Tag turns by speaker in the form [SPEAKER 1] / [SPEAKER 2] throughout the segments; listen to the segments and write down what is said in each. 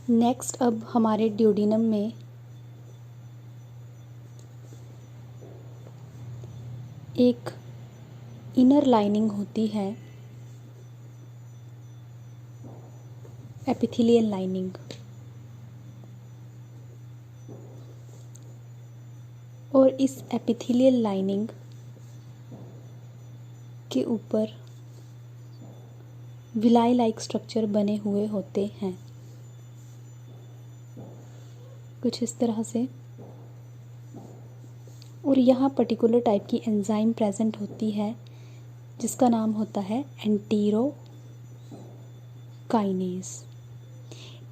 [SPEAKER 1] Next अब हमारे duodenum में एक इनर लाइनिंग होती है, एपिथेलियल लाइनिंग। और इस एपिथेलियल लाइनिंग के ऊपर विलाई लाइक स्ट्रक्चर बने हुए होते हैं, कुछ इस तरह से। और यहाँ पर्टिकुलर टाइप की एंजाइम प्रेजेंट होती है जिसका नाम होता है एंटेरोकाइनेज।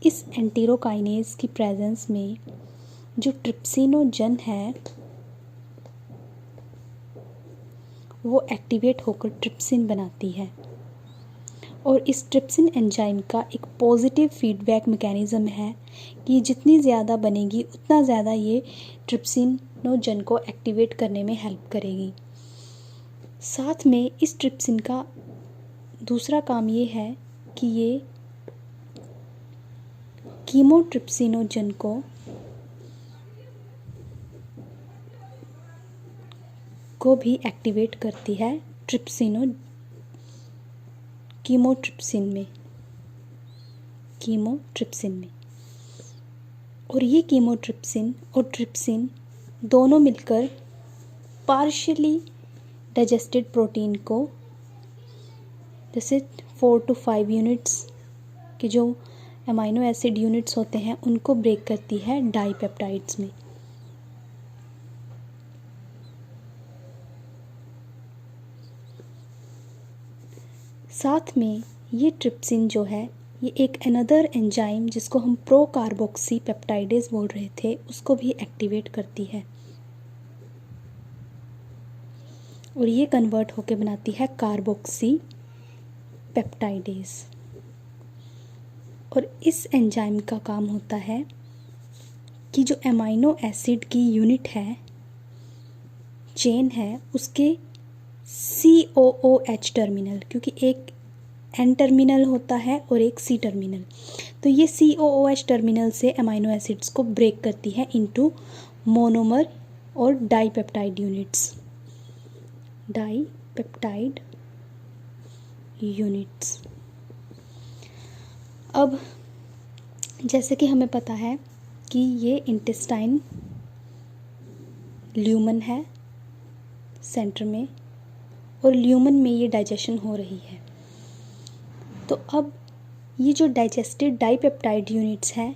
[SPEAKER 1] इस एंटेरोकाइनेज की प्रेजेंस में जो ट्रिप्सिनोजन है वो एक्टिवेट होकर ट्रिप्सिन बनाती है। और इस ट्रिप्सिन एंजाइम का एक पॉजिटिव फीडबैक मैकेनिज़्म है कि जितनी ज़्यादा बनेगी उतना ज़्यादा ये ट्रिप्सिनोजन को एक्टिवेट करने में हेल्प करेगी। साथ में इस ट्रिप्सिन का दूसरा काम ये है कि ये कीमोट्रिप्सिनोजन को भी एक्टिवेट करती है कीमोट्रिप्सिन में। और ये कीमोट्रिप्सिन और ट्रिप्सिन दोनों मिलकर पार्शियली डाइजेस्टेड प्रोटीन को, जैसे 4 to 5 यूनिट्स के जो अमाइनो एसिड यूनिट्स होते हैं उनको ब्रेक करती है डाइपेप्टाइड्स में। साथ में ये ट्रिप्सिन जो है ये एक अनदर एंजाइम जिसको हम प्रोकार्बोक्सी पेप्टाइडेज बोल रहे थे उसको भी एक्टिवेट करती है और ये कन्वर्ट होकर बनाती है कार्बोक्सी पेप्टाइडेज। और इस एंजाइम का काम होता है कि जो अमाइनो एसिड की यूनिट है, चेन है, उसके COOH टर्मिनल, क्योंकि एक N टर्मिनल होता है और एक C टर्मिनल, तो ये COOH टर्मिनल से अमाइनो एसिड्स को ब्रेक करती है इनटू मोनोमर और डाइपेप्टाइड यूनिट्स। अब जैसे कि हमें पता है कि ये इंटेस्टाइन ल्यूमन है सेंटर में, और ल्यूमन में ये डाइजेशन हो रही है। तो अब ये जो डाइजेस्टेड डाइपेप्टाइड यूनिट्स हैं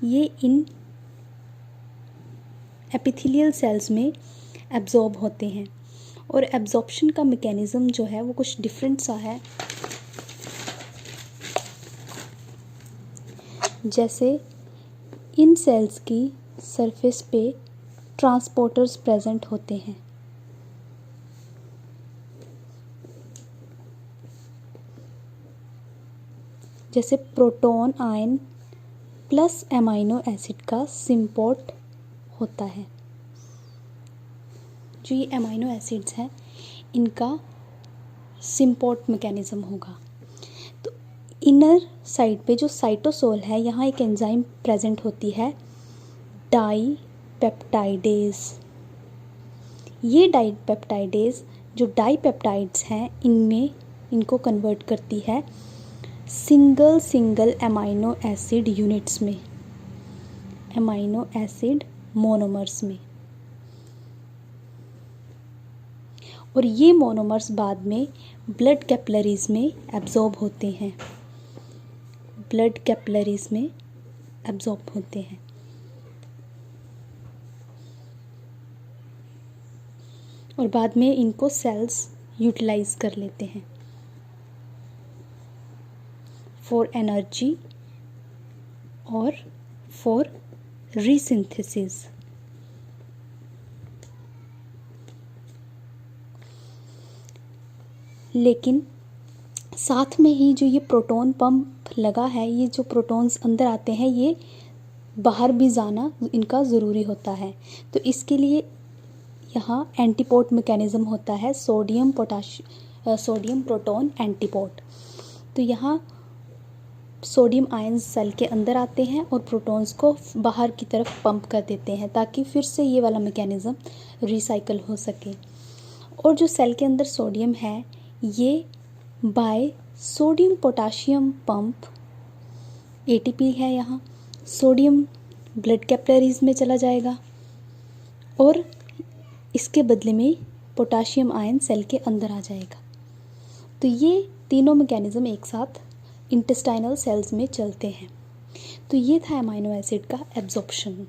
[SPEAKER 1] ये इन एपिथेलियल सेल्स में एब्जॉर्ब होते हैं। और एब्जॉर्प्शन का मैकेनिज़्म जो है वो कुछ डिफरेंट सा है। जैसे इन सेल्स की सरफेस पे ट्रांसपोर्टर्स प्रेजेंट होते हैं, जैसे proton ion plus amino acid का सिम्पोर्ट होता है। जो ये अमाइनो एसिड्स हैं इनका सिम्पोर्ट मैकेनिज़्म होगा। तो इनर साइड पे जो साइटोसोल है यहाँ एक एंजाइम प्रेजेंट होती है डाइपेप्टाइडेज। ये डाइपेप्टाइडेज जो डाइपेप्टाइड्स हैं इनको कन्वर्ट करती है सिंगल अमाइनो एसिड यूनिट्स में, अमाइनो एसिड मोनोमर्स में। और ये मोनोमर्स बाद में ब्लड कैपिलरीज में एब्जॉर्ब होते हैं, और बाद में इनको सेल्स यूटिलाइज कर लेते हैं फॉर एनर्जी और फॉर रीसिंथेसिस। लेकिन साथ में ही जो ये प्रोटॉन पंप लगा है, ये जो प्रोटॉन्स अंदर आते हैं ये बाहर भी जाना इनका ज़रूरी होता है। तो इसके लिए यहाँ एंटीपोर्ट मैकेनिज़्म होता है, सोडियम प्रोटॉन एंटीपोर्ट। तो यहाँ सोडियम आयंस सेल के अंदर आते हैं और प्रोटॉन्स को बाहर की तरफ पंप कर देते हैं ताकि फिर से ये वाला मैकेनिज़्म रिसाइकल हो सके। और जो सेल के अंदर सोडियम है ये by sodium potassium pump ATP है, यहाँ सोडियम ब्लड कैपिलरीज में चला जाएगा और इसके बदले में पोटाशियम आयन सेल के अंदर आ जाएगा। तो ये तीनों मैकेनिज़्म एक साथ इंटेस्टाइनल सेल्स में चलते हैं। तो ये था अमाइनो एसिड का एब्जॉर्प्शन।